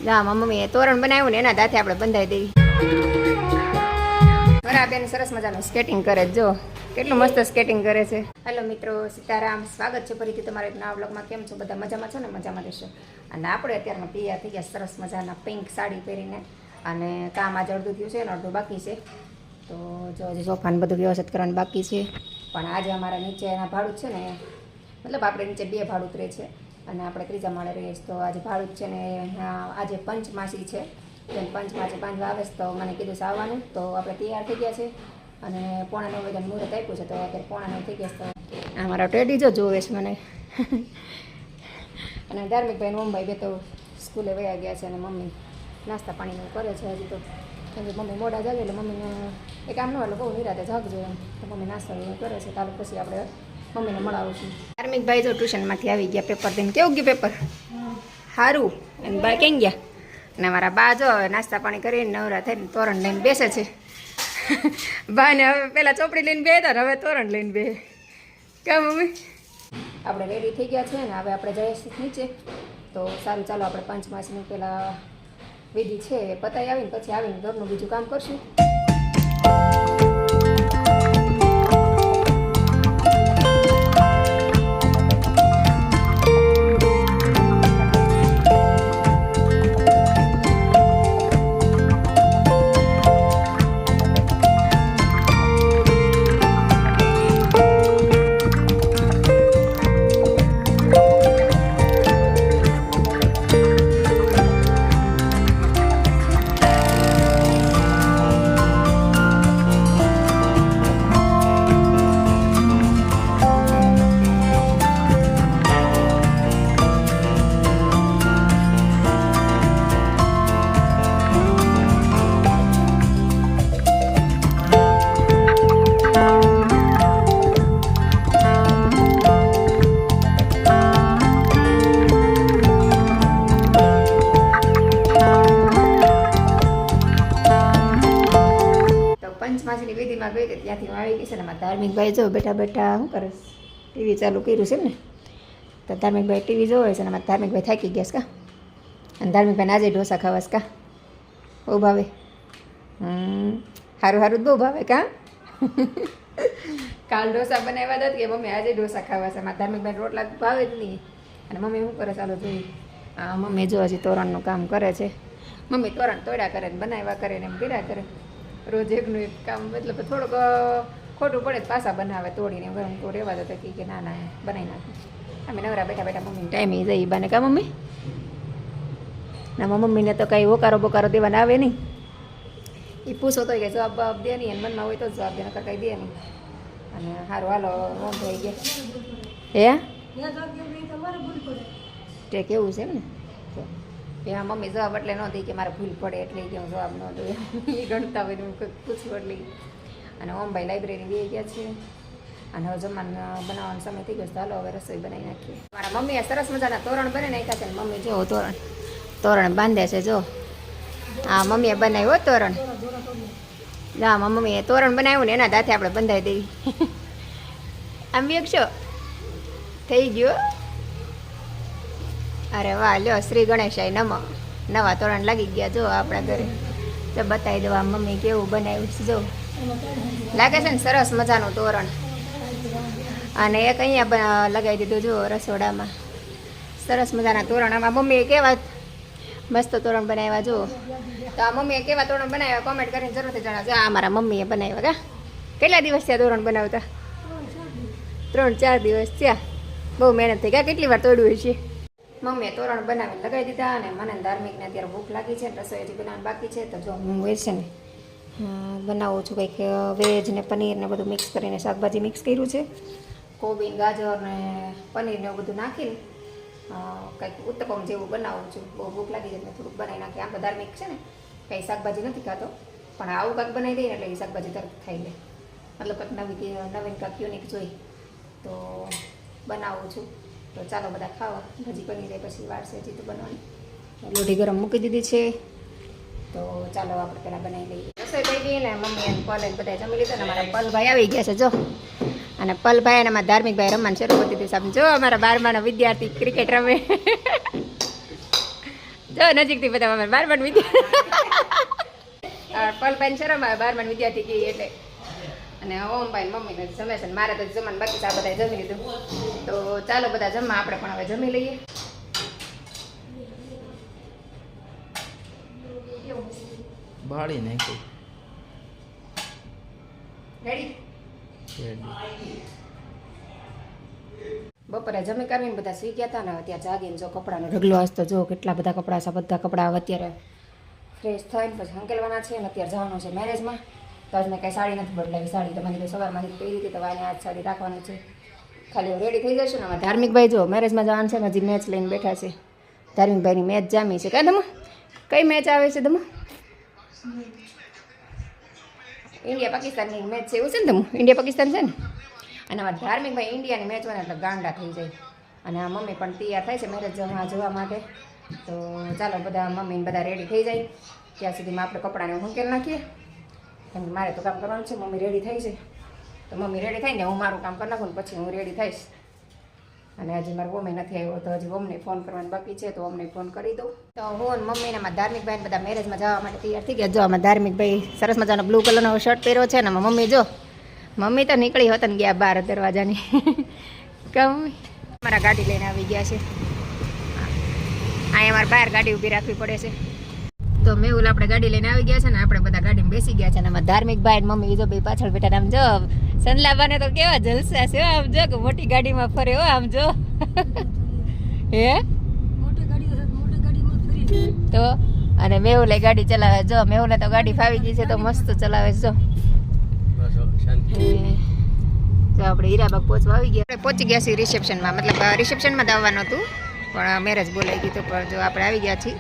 ના મમ્મીએ તોરણ બનાવ્યું ને એના દાંતે આપણે બંધાઈ દેવી. મારા બેન સરસ મજાનું સ્કેટિંગ કરે જો, કેટલું મસ્ત સ્કેટિંગ કરે છે. હેલો મિત્રો, સીતારામ, સ્વાગત છે ફરીથી તમારે એક નવા બ્લોગમાં. કેમ છો બધા? મજામાં છો ને? મજામાં રહેશો. અને આપણે અત્યારમાં તૈયાર થઈ ગયા સરસ મજાના પિંક સાડી પહેરીને, અને કામ આજે અડધું થયું છે અને અડધું બાકી છે. તો જો હજી સોફાને બધું વ્યવસ્થિત કરવાનું બાકી છે. પણ આજે અમારા નીચે એના ભાડું છે ને, મતલબ આપણે નીચે 2 ભાડું ઉતરે છે અને આપણે ત્રીજા માળે રહીએ છીએ. તો આજે ભાડું છે ને આજે પંચમાસી છે. પંચમાસી બાંધવા આવે તો મને કીધું છે આવવાનું. તો આપણે તૈયાર થઈ ગયા છે અને 8:45 વાગ્યાનું મુહૂર્ત આપ્યું છે. તો અત્યારે 8:45 થઈ ગયા છે. તો અમારા ટેડી જો જોવે છે મને. અને ધાર્મિકભાઈ મુંબઈ બે તો સ્કૂલે વયા ગયા છે અને મમ્મી નાસ્તા પાણીનું કરે છે હજી. તો મમ્મી મોડા જાગે એટલે મમ્મીને એક આમ ન એટલે બહુ નિરાતે જાગજો એમ. તો મમ્મી નાસ્તા કરે છે. કાલે પછી આપણે મમ્મીને મળાવું છું. ધાર્મિકભાઈ જો ટ્યુશનમાંથી આવી ગયા પેપર દઈને. કેવું ગયું પેપર? સારું. અને બા ક્યાં ગયા? અને મારા બા જો હવે નાસ્તા પાણી કરીને નવરા થઈને તોરણ લઈને બેસે છે. બાને હવે પહેલાં ચોપડી લઈને બેઠા ને હવે તોરણ લઈને બે. કેમ મમ્મી? આપણે રેડી થઈ ગયા છે ને હવે આપણે જઈએ છીએ નીચે. તો સારું, ચાલો આપણે પંચમાસીનું પેલા વિધિ છે એ પતાવી આવીને પછી આવીને ઘરનું બીજું કામ કરશું. પંચમાસીની વિધિમાં ગઈ હતી ત્યાંથી હું આવી ગઈ છે ને મારા ધાર્મિકભાઈ જો બેઠા બેઠા શું કરે? ટીવી ચાલુ કર્યું છે ને. તો ધાર્મિકભાઈ ટીવી જોવે છે ને મારા ધાર્મિકભાઈ થાકી ગયા છે કા? અને ધાર્મિકભાઈને આજે ઢોસા ખાવાસ કા? બહુ ભાવે? સારું સારું બહુ ભાવે કા? કાલ ઢોસા બનાવ્યા હતા કે મમ્મી આજે ઢોસા ખાવા છે. મારા ધાર્મિકભાઈ રોટલા ભાવે જ નહીં. અને મમ્મી શું કરે ચાલો જોઈ. મમ્મી જો હજી તોરણનું કામ કરે છે. મમ્મી તોરણ તોડ્યા કરે ને બનાવ્યા કરે ને એમ કર્યા કરે. રોજ એકનું એક કામ, મતલબ થોડુંક ખોટું પડે તો પાછા બનાવે તોડીને. ગરમ તો રહેવા દો કે ના ના બનાવી નાખે. અમે નવરા બેઠા બેઠા મમ્મીને ટાઈમે જઈ બાને કા મમ્મી? ના મમ્મીને તો કંઈ ઓકારો બોકારો દેવાના આવે નહીં. એ પૂછો તો કે જવાબ બવાબ દે નહીં, અને મનમાં હોય તો જવાબ દે, નકર કંઈ દે નહીં. અને સારું હાલો મોમ થઈ ગયા. તે કેવું છે એમ ને? હા મમ્મી જવાબ એટલે ન દઈ કે મારે ભૂલ પડે એટલે કે હું જવાબ ન દઉં. એ ગણતા હોય હું કંઈક પૂછવું એટલે. અને ઓમભાઈ લાઇબ્રેરી બે ગયા છે અને હવે જમવાનું બનાવવાનો સમય થઈ ગયો. ચાલો હવે રસોઈ બનાવી નાખીએ. મારા મમ્મીએ સરસ મજાના તોરણ બને નાખ્યા છે ને મમ્મી જો તોરણ બાંધે છે જો. હા મમ્મીએ બનાવ્યો તોરણ. ના મમ્મીએ તોરણ બનાવ્યું ને એના દાંતે આપણે બંધાઈ દેવી. આમ વેગશો થઈ ગયો. અરે વાહ, લ્યો શ્રી ગણેશાય નમઃ. નવા તોરણ લાગી ગયા જો આપણા ઘરે. તો બતાવી દો આ મમ્મી કેવું બનાવ્યું છે જો. લાગે છે ને સરસ મજાનું તોરણ. અને એક અહીંયા લગાવી દીધું જો રસોડામાં. સરસ મજાના તોરણ. આમાં મમ્મીએ કેવા મસ્ત તોરણ બનાવ્યા જો. તો આ મમ્મીએ કેવા તોરણ બનાવ્યા કોમેન્ટ કરીને જરૂરથી જણાવજો. આ મારા મમ્મીએ બનાવ્યા કા? કેટલા દિવસ થયા તોરણ બનાવતા? 3-4 દિવસ થયા. બહુ મહેનત થઈ. કેટલી વાર તોડ્યું છે? મમ્મીએ તોરણ બનાવીને લગાવી દીધા. અને મને ધાર્મિકને અત્યારે ભૂખ લાગી છે, રસોઈ હજી બનાવવાનું બાકી છે. તો જો હું એ છે ને બનાવું છું કંઈક વેજ ને પનીર ને બધું મિક્સ કરીને, શાકભાજી મિક્સ કર્યું છે. કોબી, ગાજર ને પનીર ને એવું બધું નાખીને કંઈક ઉત્તપમ જેવું બનાવું છું. બહુ ભૂખ લાગી છે એટલે થોડુંક બનાવી નાખીએ. આમ તો ધાર્મિક છે ને કંઈ શાકભાજી નથી ખાતો, પણ આવું કાંઈક બનાવી દઈએ એટલે એ શાકભાજી તરત ખાઈ લે. મતલબ કંઈક નવીન કાંઈક યુનિક જોઈ તો બનાવું છું. તો ચાલો બધા ખાવા. ભાજી બની જાય પછી વાર છે હજી તો બનાવવાની. લોઢી ગરમ મૂકી દીધી છે. તો ચાલો આપણે પહેલાં બનાવી લઈએ. રસોઈ થઈ ગઈ ને મમ્મી અને પલ બધા જમી લીધા ને મારા પલભાઈ આવી ગયા છે જો. અને પલભાઈ અને અમારા ધાર્મિકભાઈ રમવાનું શરૂ કરતી હતી. સાહેબ જો અમારા 12માનો વિદ્યાર્થી ક્રિકેટ રમે. જો નજીકથી બધા અમારા 12માનો વિદ્યાર્થી પલભાઈ શરમ આવે 12માનો વિદ્યાર્થી કહે એટલે. અને ઓમભાઈ મમ્મીને જમે છે. મારે તો જમવાનું બાકી છે. આ બધા જમી લીધું. તો ચાલો બધા જમવા, આપણે પણ હવે જમી લઈએ. બાળી નાખી રેડી. બપોરે જમી કરીને બધા સુઈ ગયા હતા ને ત્યાં જાગીને જો કપડાનો ઢગલો હસતો જો કેટલા બધા કપડાં છે. બધા કપડાં અત્યારે ફ્રેશ થઈને પછી હંકેલવાના છે ને અત્યારે જવાનું છે મેરેજમાં. તો આજ મેં કાંઈ સાડી નથી બદલાવી. સાડી તમારી સવારમાં પહેરી હતી તો વાને આજ સાડી રાખવાની છે. ખાલી રેડી થઈ જશે ને. ધાર્મિકભાઈ જો મેરેજમાં જવાનું છે ને હજી મેચ લઈને બેઠા છે. ધાર્મિકભાઈની મેચ જામી છે. કાં દમા કઈ મેચ આવે છે દમા? ઇન્ડિયા પાકિસ્તાનની મેચ છે એવું છે ને? તમે ઇન્ડિયા પાકિસ્તાન છે ને. અને અમારા ધાર્મિકભાઈ ઇન્ડિયાની મેચ હોય ને એટલે ગાંડા થઈ જાય. અને આ મમ્મી પણ તૈયાર થાય છે મેરેજ જવા માટે. તો ચાલો બધા મમ્મીને બધા રેડી થઈ જાય ત્યાં સુધીમાં આપણે કપડાને હંકેલ નાખીએ. કેમ કે મારે તો કામ કરવાનું છે. મમ્મી રેડી થઈ છે તો મમ્મી રેડી થાય ને હું મારું કામ કરી નાખું ને પછી હું રેડી થઈશ. અને હજી મારો મમ્મી નથી આવ્યો તો હજી મમ્મીને ફોન કરવાનું બાકી છે તો અમને ફોન કરી દઉં. તો હું મમ્મીને મારા ધાર્મિકભાઈ બધા મેરેજમાં જવા માટે તૈયાર થઈ ગયા. જો આમાં ધાર્મિકભાઈ સરસ મજાનો બ્લુ કલરનો શર્ટ પહેર્યો છે ને મમ્મી જો મમ્મી તો નીકળી હોત ને ગયા બહાર દરવાજાની. મમ્મી મારા ગાડી લઈને આવી ગયા છે. અહીંયા અમારે બહાર ગાડી ઊભી રાખવી પડે છે. તો મેહુલ આપણે ગાડી લઈને આવી ગયા છે ને આપણે બધા ગાડીમાં બેસી ગયા છે. અને અમારા ધાર્મિકભાઈ ને મમ્મી જો બે પાછળ બેઠા. આમ જો સનલાબાને તો કેવા જલસા છે આમ જો કે મોટી ગાડીમાં ફરે હો આમ જો. હે તો અને મેહુલે ગાડી ચલાવે જો. મેહુલે તો ગાડી ફાવી ગઈ છે તો મસ્ત ચલાવે જો. તો આપણે હીરાબાગ પહોંચવા આવી ગયા. આપણે પહોંચી ગયા છીએ રિસેપ્શનમાં. મતલબ રિસેપ્શનમાં જ આવવાનું હતું પણ મેરેજ બોલાઈ ગયું હતું. પણ જો આપણે આવી ગયા છીએ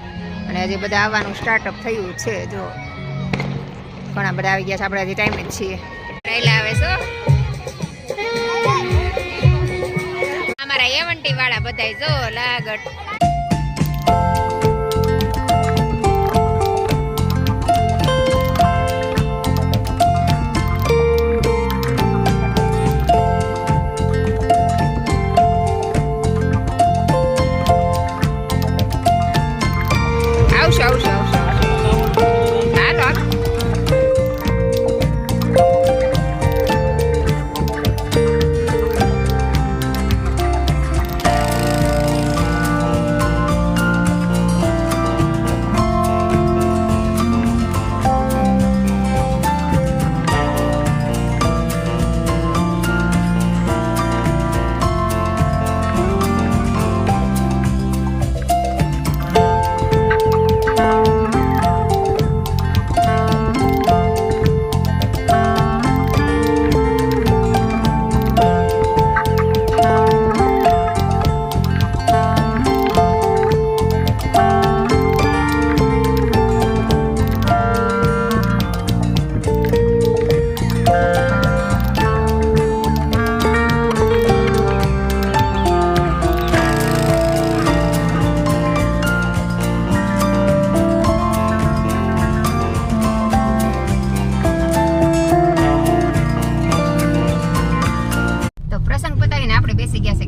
અને હજી બધા આવવાનું સ્ટાર્ટઅપ થયું છે. જો ઘણા બધા આવી ગયા છે. આપણે હજી ટાઈમ જ છીએ. રહેલા આવે છો અમારા એવન્ટી વાળા બધા જો લાગટ. આવશે આવશે આવશે હાલો હાલો.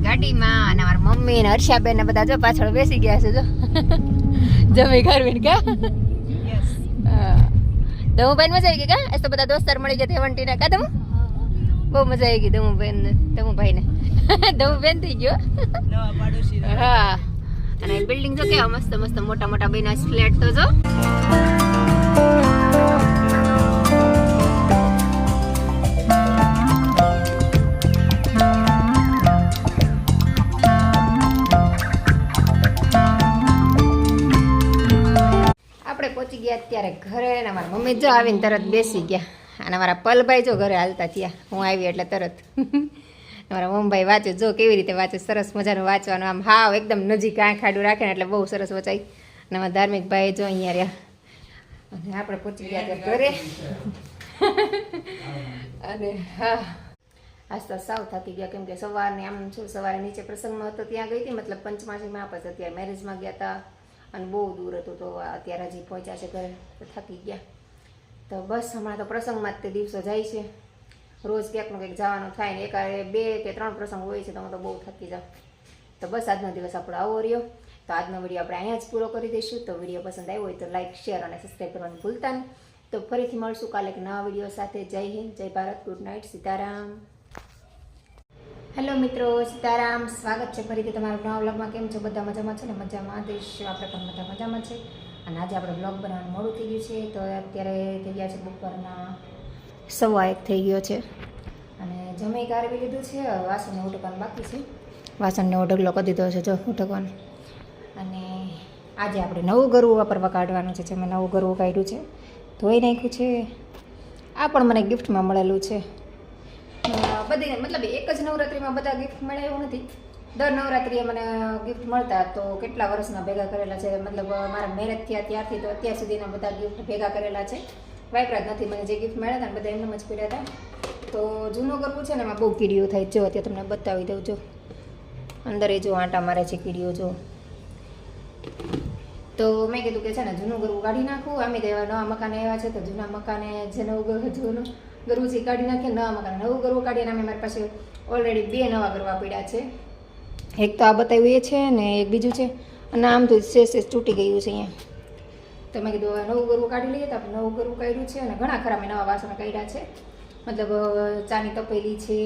ગાડીમાં અને અમારા મમ્મી ને હર્ષાબેન ને બધા જો પાછળ બેસી ગયા છે જો જમી કરવીને કા દમુભાઈ મજા આવી ગઈ કા એ તો બધા દોસ્તાર મળી ગયા તેવંટી ને કા દમુ બહુ મજા આવી ગઈ દમુભાઈ ને દમુભાઈ ને દમુબેન થઈ ગયો નવા પાડોશી હા અને બિલ્ડિંગ જો કેવા મસ્ત મસ્ત મોટા મોટા બેના ફ્લેટ તો જો પહોંચી ગયા અત્યારે ઘરે ને મારા મમ્મી જો આવીને તરત બેસી ગયા અને મારા પલભાઈ જો ઘરે હાલતા થયા હું આવી એટલે તરત મારા મમ્મીભાઈ વાંચે જો કેવી રીતે વાંચે સરસ મજાનું વાંચવાનું આમ હાવ એકદમ નજીક આંખ આડું રાખે ને એટલે બહુ સરસ વચાય અને મારા ધાર્મિકભાઈ જો અહીંયા રહ્યા અને આપણે પહોંચી ગયા ત્યાં ઘરે અને હા આજ તો સાવ થાકી ગયા કેમ કે સવારને આમ છું સવારે નીચે પ્રસંગમાં હતો ત્યાં ગઈ હતી મતલબ પંચમાસીમાં પછી અત્યારે મેરેજમાં ગયા હતા અને બહુ દૂર હતું તો અત્યારે હજી પહોંચ્યા છે ઘરે તો થાકી ગયા તો બસ હમણાં તો પ્રસંગમાં જ તે દિવસો જાય છે રોજ ક્યાંકનું કંઈક જવાનું થાય ને એકારે 2 કે 3 પ્રસંગ હોય છે તો હું તો બહુ થકી જાઉં. તો બસ આજનો દિવસ આપણો આવો રહ્યો. તો આજનો વિડીયો આપણે અહીંયા જ પૂરો કરી દઈશું. તો વિડીયો પસંદ આવ્યો હોય તો લાઇક, શેર અને સબસ્ક્રાઈબ કરવાનું ભૂલતા નહીં. તો ફરીથી મળશું કાલે એક નવા વિડીયો સાથે. જય હિન્દ, જય Bharat, good night, Sitaram. Hello મિત્રો, સીતારામ. સ્વાગત છે ફરીથી તમારા નવા વ્લોગમાં. કેમ છો? બધા મજામાં છે ને? મજામાં દેશ આપણે પણ બધા મજામાં છે. અને આજે આપણે વ્લોગ બનાવવાનું મોડું થઈ ગયું છે. તો અત્યારે થઈ ગયા છે બપોરના 1:15 થઈ ગયો છે. અને જમી કાઢી લીધું છે. વાસણને ઉટકવાનું બાકી છે. વાસણને ઢગલો કરી દીધો છે જો ઉટકવાનું. અને આજે આપણે નવું ગરવું વાપરવા કાઢવાનું છે. જે મેં નવું ગરવું કાઢ્યું છે, ધોઈ નાખ્યું છે. આ પણ મને ગિફ્ટમાં મળેલું છે. બધી મતલબ એક જ નવરાત્રિમાં બધા ગિફ્ટ મળે એવું નથી. દર નવરાત્રિએ મને ગિફ્ટ મળતા. તો કેટલા વર્ષના ભેગા કરેલા છે. મતલબ મારા મેરેજ થયા ત્યારથી તો અત્યાર સુધીના બધા ગિફ્ટ ભેગા કરેલા છે. વાપરા જ નથી. મને જે ગિફ્ટ મળ્યા હતા ને બધા એમને જ કર્યા હતા. તો જૂનું ગરવું છે ને એમાં બહુ કીડીઓ થાય. જો અત્યારે તમને બતાવી દઉં. જો અંદર એ જો આંટા મારે છે કીડીઓ. જો તો મેં કીધું કે છે ને જૂનું ગરવું કાઢી નાખું. અમે તો એવા નવા મકાને આવ્યા છે તો જૂના મકાને જે નવું ગરવું છે કાઢી નાખીએ. નવા મકાને નવું ગરવું કાઢીને અમે મારી પાસે ઓલરેડી 2 નવા ગરવા પડ્યા છે. એક તો આ બતાવ્યું એ છે ને એક બીજું છે. અને આમ તો શેષ તૂટી ગયું છે અહીંયા. તો મેં કીધું હવે નવું ગરવું કાઢી લઈએ. તો આપણે નવું ગરવું કાઢ્યું છે. અને ઘણા ખરા મેં નવા વાસણ કાઢ્યા છે. મતલબ ચાની તપેલી છે,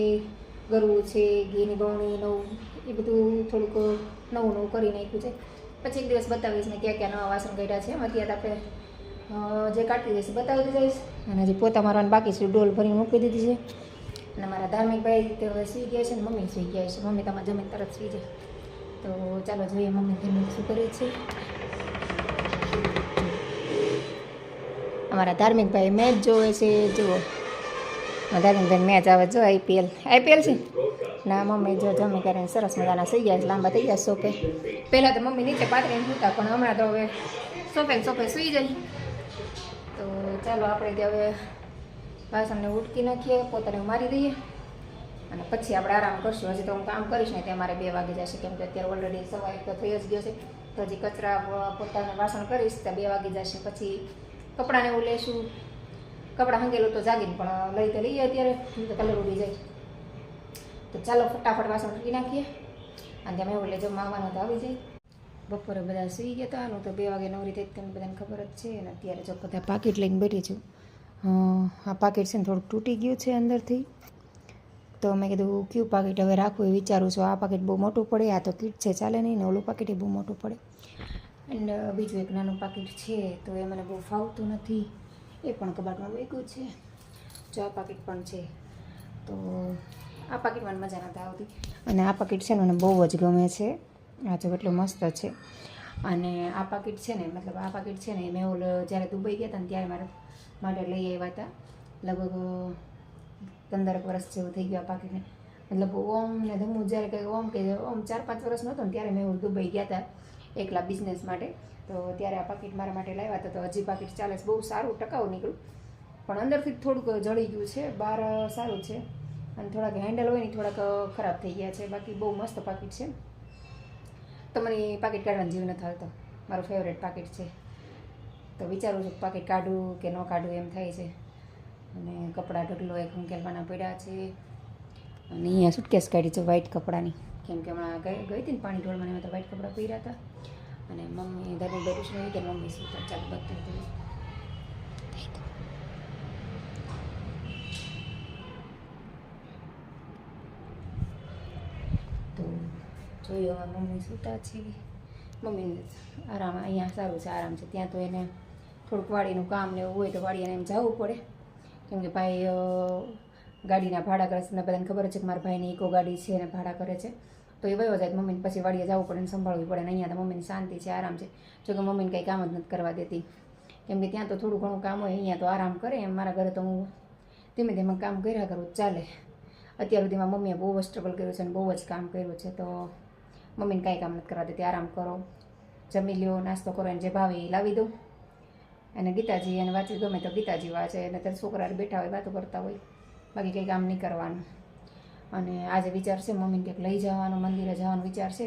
ગરવું છે, ઘીની બરણી નવું, એ બધું થોડુંક નવું કરી નાખ્યું છે. પછી એક દિવસ બતાવીશ ને ક્યાં ક્યાં નવા વાસણ કાઢ્યા છે. અત્યારે આપણે જે કાઢતી જઈશ બતાવતી જઈશ. અને હજી પોતા મારવાનું બાકી છે. ડોલ ભરીને મૂકી દીધી છે. અને મારા ધાર્મિકભાઈ તે હવે સુઈ ગયા છે ને મમ્મી સુઈ ગયા છે. મમ્મી તમારે જમીન તરત સુઈ જાય. તો ચાલો જોઈએ મમ્મી ઘરનું શું કરે છે. અમારા ધાર્મિકભાઈ મેચ જોવે છે. જુઓ ધાર્મિકભાઈ મેચ આવે જો આઈપીએલ છે. ના મમ્મી જો જમી કરીને સરસ મજાના સુઈ ગયા છે. લાંબા થઈ ગયા સોફે. પહેલાં તો મમ્મી નીચે પાથરીને સૂતા પણ હમણાં તો હવે સોફે સુઈ જાય. તો ચાલો આપણે ત્યાં હવે વાસણને ઉટકી નાખીએ, પોતાને મારી દઈએ અને પછી આપણે આરામ કરશું. હજી તો હું કામ કરીશ ને ત્યાં મારે 2 વાગી જશે. કેમ કે અત્યારે ઓલરેડી 1:15 તો થઈ જ ગયો છે. તો હજી કચરા પોતાને વાસણ કરીશ તો 2 વાગી જશે. પછી કપડાને એવું લઈશું. કપડાં હંગેલું તો જાગીને પણ લઈ તો લઈએ અત્યારે તો કલર ઉડી જાય. તો ચાલો ફટાફટ વાસણ ઉટકી નાખીએ. અને તમે એવું લેજો માવાનો તો આવી જાય. બપોરે બધા સૂઈ ગયા હતા. હું તો 2 વાગે નવરી થઈ તમને બધાને ખબર જ છે. અને અત્યારે જો બધા પાકીટ લઈને બેઠી છું. આ પાકીટ છે ને થોડુંક તૂટી ગયું છે અંદરથી. તો મેં કીધું કયું પાકીટ હવે રાખવું એ વિચારું છું. આ પાકીટ બહુ મોટું પડે. આ તો કીટ છે ચાલે નહીં ને ઓલું પાકીટ એ બહુ મોટું પડે. એન્ડ બીજું એક નાનું પાકીટ છે તો એ મને બહુ ફાવતું નથી. એ પણ કબાટમાં મૂક્યું છે. જો આ પાકીટ પણ છે. તો આ પાકીટમાં મજા નથી આવતી. અને આ પાકીટ છે ને મને બહુ જ ગમે છે. આ જો એટલું મસ્ત છે. અને આ પાકીટ છે ને મતલબ આ પાકીટ છે ને મેં જ્યારે દુબઈ ગયા હતા ને ત્યારે મારા માટે લઈ આવ્યા હતા. લગભગ 15 વર્ષ જેવું થઈ ગયું આ પાકીટને. મતલબ ઓમ ને ધમુ જ્યારે કંઈ ઓમ 4-5 વર્ષ નહોતો ને ત્યારે મેં દુબઈ ગયા હતા એકલા બિઝનેસ માટે. તો ત્યારે આ પાકીટ મારા માટે લાવ્યા હતા. તો હજી પાકીટ ચાલે છે. બહુ સારું ટકાઉ નીકળ્યું. પણ અંદરથી થોડુંક જળી ગયું છે. બહાર સારું છે. અને થોડાક હેન્ડલ હોય ને થોડાક ખરાબ થઈ ગયા છે. બાકી બહુ મસ્ત પાકીટ છે. તો મને પાકીટ કાઢવાનો જીવ નથી આવતો. મારું ફેવરેટ પાકીટ છે. તો વિચારું છું પાકીટ કાઢું કે ન કાઢું એમ થાય છે. અને કપડાં ઢગલો એક હંકેલવાના પડ્યા છે. અને અહીંયા સુટકેસ કાઢી છે વ્હાઈટ કપડાની. કેમ કે હમણાં ગઈ હતી ને પાણી ઢોળમાં એમાં તો વ્હાઈટ કપડાં પહેર્યા હતા. અને મમ્મી દાદી બેઠું છે કે મમ્મી શું ચાલુ બતાવી તો જોયું મમ્મી સૂતા છે. મમ્મીને આરામ અહીંયા સારું છે, આરામ છે. ત્યાં તો એને થોડુંક વાડીનું કામ ને એવું હોય તો વાડીને એમ જવું પડે. કેમ કે ભાઈ ગાડીના ભાડા કરે છે. તમને બધાને ખબર છે કે મારા ભાઈની ઇકો ગાડી છે અને ભાડા કરે છે. તો એ વયો જાય મમ્મીને પછી વાડીએ જવું પડે ને સંભાળવું પડે. ને અહીંયા તો મમ્મીની શાંતિ છે, આરામ છે. જોકે મમ્મીને કંઈ કામ જ નથી કરવા દેતી. કેમ કે ત્યાં તો થોડું ઘણું કામ હોય. અહીંયા તો આરામ કરે. એમ મારા ઘરે તો હું ધીમે ધીમે કામ કર્યા કરું, ચાલે. અત્યાર સુધીમાં મમ્મીએ બહુ જ સ્ટ્રગલ કર્યું છે અને બહુ જ કામ કર્યું છે. તો મમ્મીને કાંઈ કામ નથી કરવા દેતી. આરામ કરો, જમી લ્યો, નાસ્તો કરો, એને જે ભાવે એ લાવી દઉં. અને ગીતાજી એને વાંચી ગમે તો ગીતાજી વાંચે. અને ત્યારે છોકરા બેઠા હોય વાતો કરતા હોય. બાકી કંઈ કામ નહીં કરવાનું. અને આજે વિચાર છે મમ્મીને કંઈક લઈ જવાનું, મંદિરે જવાનો વિચાર છે.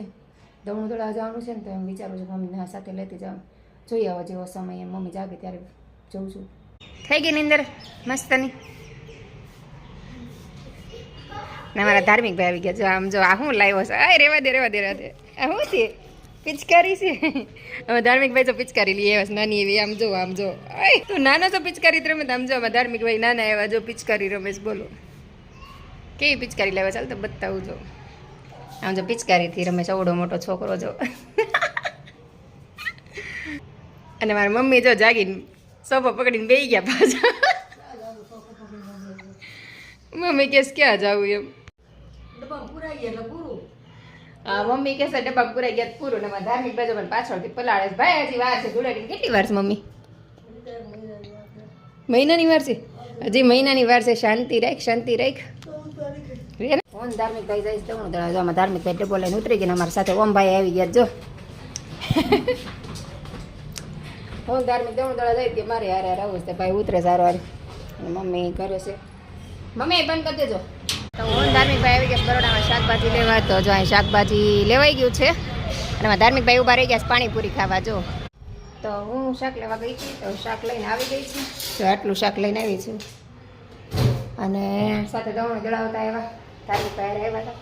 દમણું તળાવ જવાનું છે ને તો એમ વિચારું છું મમ્મીને સાથે લેતી જાઉં. જોઈએ હવે જેવો સમય એમ મમ્મી જાગે ત્યારે જઉં છું. થઈ ગઈ નીંદર મસ્તની. ને અમારા ધાર્મિક ભાઈ આવી ગયા જો આમ જો આ શું લાવ્યો છે આ રેવા દે આ શું છે પિચકારી છે અમે ધાર્મિક ભાઈ તો પિચકારી લઈ આવ્યા છે નાની એવી આમ જો તું નાનો તો પિચકારી રમે આમ જો અમારા ધાર્મિક ભાઈ નાના એવા જો પિચકારી રમેશ બોલો કેવી પિચકારી લાવ્યા ચાલ તો બતાવું જો આમ જો પિચકારીથી રમેશ અવડો મોટો છોકરો જો અને મારી મમ્મી જો જાગીને સોફો પકડીને બેસી ગયા પાછા મમ્મી કેસ ક્યાં જાવું એમ હા મમ્મી કહેશે ડબ્બા પૂરાઈ ગયા પૂરું ને મારા ધાર્મિક બાજુ પણ પાછળથી પલાળે છે ભાઈ હજી વાર છે ધૂળેટીને કેટલી વાર છે મમ્મી મહિનાની વાર છે હજી મહિનાની વાર છે શાંતિ રાખ ફોન ધાર્મિક ભાઈ જઈશ તો હું આમાં ધાર્મિક ભાઈ ડબ્બો લઈને ઉતરી ગઈને અમારી સાથે ઓમભાઈ આવી ગયા જો હું ધાર્મિક દવણ દળા જઈ કે મારે હારે આવું છે ભાઈ ઉતરે સારો હારે મમ્મી કરે છે મમ્મી બંધ કરી દેજો તો હું ધાર્મિક ભાઈ આવી ગયા બરોડામાં શાકભાજી લેવા તો જો અહીં શાકભાજી લેવાઈ ગયું છે અને મારા ધાર્મિક ભાઈ ઊભા રહી ગયા પાણીપુરી ખાવા જો તો હું શાક લેવા ગઈ હતી તો શાક લઈને આવી ગઈ છું તો આટલું શાક લઈને આવી છું અને સાથે દવણ દળાવતા આવ્યા ધાર્મિક ભાઈ આવ્યા હતા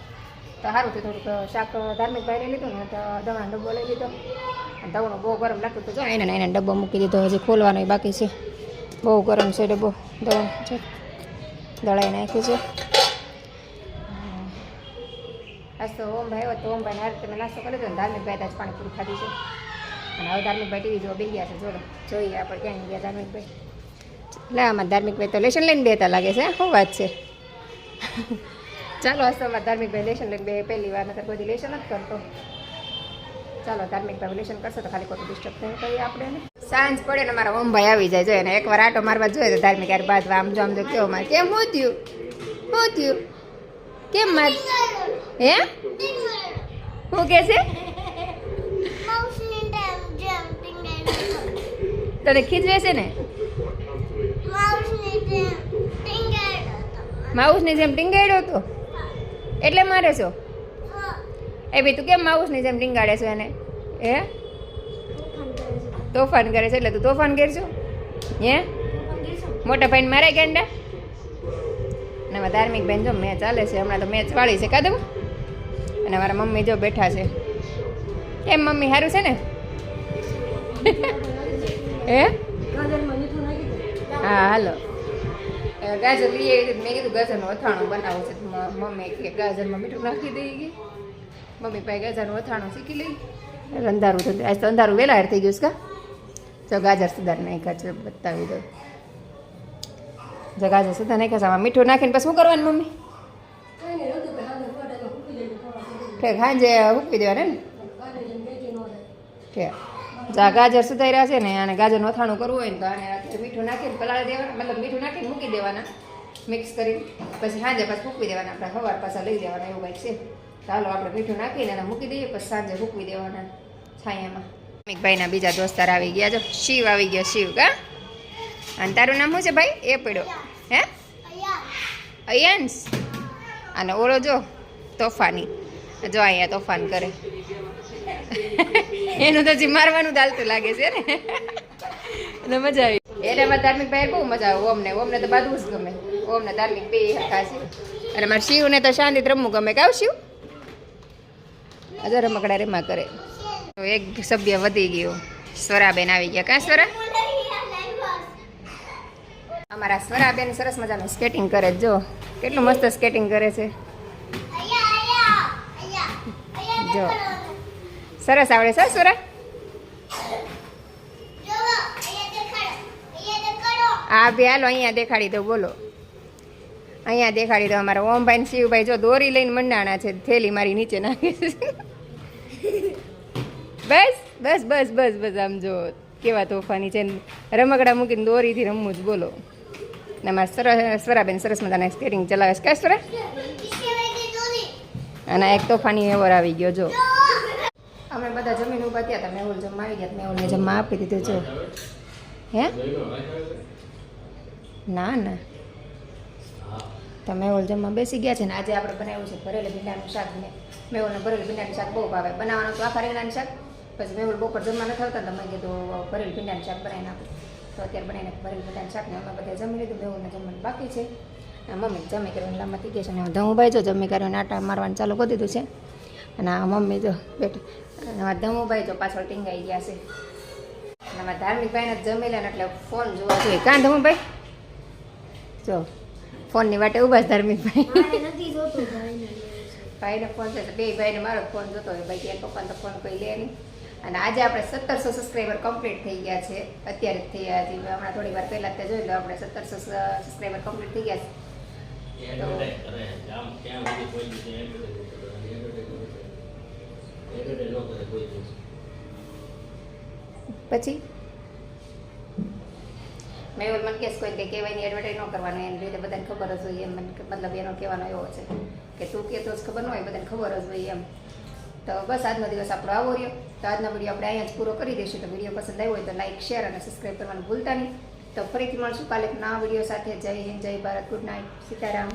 તો સારું થયું થોડુંક શાક ધાર્મિક ભાઈ લઈ લીધું ને તો દવાનો ડબ્બો લઈ લીધો દવણો બહુ ગરમ લાગતું તો જો એને ડબ્બો મૂકી દીધો હજી ખોલવાનો બાકી છે બહુ ગરમ છે ડબ્બો દવણ છે દળાઈ નાખ્યું છે આજ તો ઓમભાઈ આવ્યો તો ઓમભાઈને હારે તમે નાસ્તો કરી દીધો ને ધાર્મિકભાઈ આજ પાણીપુરી ખાધી છે અને હવે ધાર્મિકભાઈ ટીવી જોવા બેસી ગયા છે જોડે જોઈએ આપણે ક્યાં ગયા ધાર્મિકભાઈ એટલે આમાં ધાર્મિકભાઈ તો લેશન લઈને બેતા લાગે છે શું વાત છે ચાલો આજ તો અમારા ધાર્મિકભાઈ લેશન લઈને બે પહેલી વાર નતર કોઈ લેશન જ કરતો ચાલો ધાર્મિકભાઈ લેશન કરશે તો ખાલી ખોટું ડિસ્ટર્બ નહીં કરીએ આપણે સાંજ પડે ને મારા ઓમભાઈ આવી જાય જોઈએ ને એકવાર આટો મારવા જોઈએ તો ધાર્મિક યાર બાદ આમ જો કેવો મારે કેમ શું થયું કેમ માર હે શું કે છે તને ખીજવે છે ને માઉસની જેમ ટીંગાડ્યો હતો એટલે મારે છો એ ભાઈ તું કેમ માઉસની જેમ ટીંગાડે છો એને હે તોફાન કરે છે એટલે તું તોફાન કરજો હે મોટા ભાઈને મારે ગેંડા અને અમારા ધાર્મિક બેન જો મેચ ચાલે છે હમણાં તો મેચ વાળી છે કાદમ અને મારા મમ્મી જો બેઠા છે કેમ મમ્મી સારું છે ને હે હા હાલો ગાજર લઈ આવી મેં કીધું ગાજરનું અથાણું બનાવવું છે મમ્મી કે ગાજરમાં મીઠું નાખી દઈ ગઈ મમ્મી પાસે ગાજરનું અથાણું શીખી લઈ અંધારું થયું આજ તો અંધારું વહેલા હાર થઈ ગયું છે કા જો ગાજર સુધાર નાખ્યા છે બતાવી દો જો ગાજર સુધાર નાખ્યા છે આમાં મીઠું નાખીને પછી શું કરવાનું મમ્મી ઠીક સાંજે મૂકી દેવાને ને ઠીક જા ગાજર સુધાર્યા છે ને અને ગાજરનું અથાણું કરવું હોય ને તો આને રાત્રે મીઠું નાખીને પલાળી દેવાના મતલબ મીઠું નાખીને મૂકી દેવાના મિક્સ કરી પછી સાંજે પાછું મૂકી દેવાના આપણે સવાર પાછા લઈ દેવાના એવું કંઈક છે ચાલો આપણે મીઠું નાખીને એને મૂકી દઈએ પછી સાંજે મૂકી દેવાના છાયામાં ભાઈના બીજા દોસ્તાર આવી ગયા જો શિવ આવી ગયો શિવ કા અને તારું નામ શું છે ભાઈ એ પડ્યો હે અયંશ અને ઓળો જો તોફાની જો અહીંયા તોફાન કરે એનું તો હજી મારવાનું ચાલતું લાગે છે ને એટલે મજા આવી એનામાં ધાર્મિક ભાઈ બહુ મજા આવે ઓમને તો બાદવું જ ગમે ઓમને ધાર્મિક બે હકા છે અને મારા શિવને તો શાંતિ રમવું ગમે કાવ શિવ હજાર રમકડા રેમાં કરે એક સભ્ય વધી ગયો સ્વરાબેન આવી ગયા કાં સ્વરા અમારા સ્વરાબેન સરસ મજાનું સ્કેટિંગ કરે જો કેટલું મસ્ત સ્કેટિંગ કરે છે જો સરસ આવડે છે સ્વરા હા ભાઈ હાલો અહીંયા દેખાડી દો બોલો અહીંયા દેખાડી દો અમારા ઓમભાઈ ને શિવભાઈ જો દોરી લઈને મંડાણા છે થેલી મારી નીચે નાખે છે બસ બસ બસ બસ બસ આમ જો કેવા તોફાની છે રમકડા મૂકીને દોરીથી રમવું જ બોલો ને અમારા સ્વરાબેન સરસ મજાના સ્કેટિંગ ચલાવે છે કા સ્વરા અને એક તોફાની એવર આવી ગયો જો અમે બધા જમીન ઊભા થયા હતા મેહુલ જમવા આવી ગયા મેહુલને જમવા આપી દીધું જો હે ના ના તો મેહુલ જમવા બેસી ગયા છે ને આજે આપણે બનાવ્યું છે ભરેલી ભીંડાનું શાક ને મેહુલને ભરેલી ભીંડાનું શાક બહુ ભાવે બનાવવાનું તો આખા રીંગણાનું શાક પછી મેહુલ બપોર જમવા નથી આવતા તો મેં કીધું ભરેલી ભીંડાનું શાક બનાવી નાખું તો અત્યારે બનાવીને ભરેલી ભીંડાનું શાક ને અમે બધા જમી લીધું મેહુલને જમવાનું બાકી છે મમ્મી જમી કરીને લાંબા થઈ ગયા છે ને ધમુભાઈ જો જમી કરીને આટા મારવાનું ચાલુ કરી દીધું છે અને આ મમ્મી જો બેઠ અને આ ધમુભાઈ જો પાછળ ટીંગાઈ ગયા છે અને અમારા ધાર્મિકભાઈને જમી લે ને એટલે ફોન જોવા જોઈએ કાં ધમુભાઈ જો ફોનની વાટે ઊભા છે ધાર્મિકભાઈ ભાઈને ફોન છે બે ભાઈને મારો ફોન જોતો હોય ભાઈ ત્યાં પપ્પાને તો ફોન કોઈ લે નહીં અને આજે આપણે 1700 સબસ્ક્રાઈબર કમ્પ્લીટ થઈ ગયા છે અત્યારે જ થઈ ગયા છે હમણાં થોડી વાર પહેલાં તે જોઈ લો આપણે 1700 સબસ્ક્રાઈબર કમ્પ્લીટ થઈ ગયા છે પછી મેં એવું મને કહેશ કોઈ કંઈ કહેવાયની એડવર્ટાઈઝ ન કરવાનું એની રીતે બધાને ખબર જ હોય એમ મતલબ એનો કહેવાનો એવો છે કે તું કહેતો જ ખબર ન હોય બધાને ખબર જ હોય એમ તો બસ આજનો દિવસ આપણો આવો રહ્યો તો આજનો વિડીયો આપણે અહીંયા જ પૂરો કરી દઈશું તો વિડીયો પસંદ આવ્યો હોય તો લાઈક શેર અને સબસ્ક્રાઈબ કરવાનું ભૂલતા નહીં તો ફરીથી મળશું કાલે એક નવા વિડીયો સાથે જય હિન્દ જય ભારત ગુડ નાઇટ સીતારામ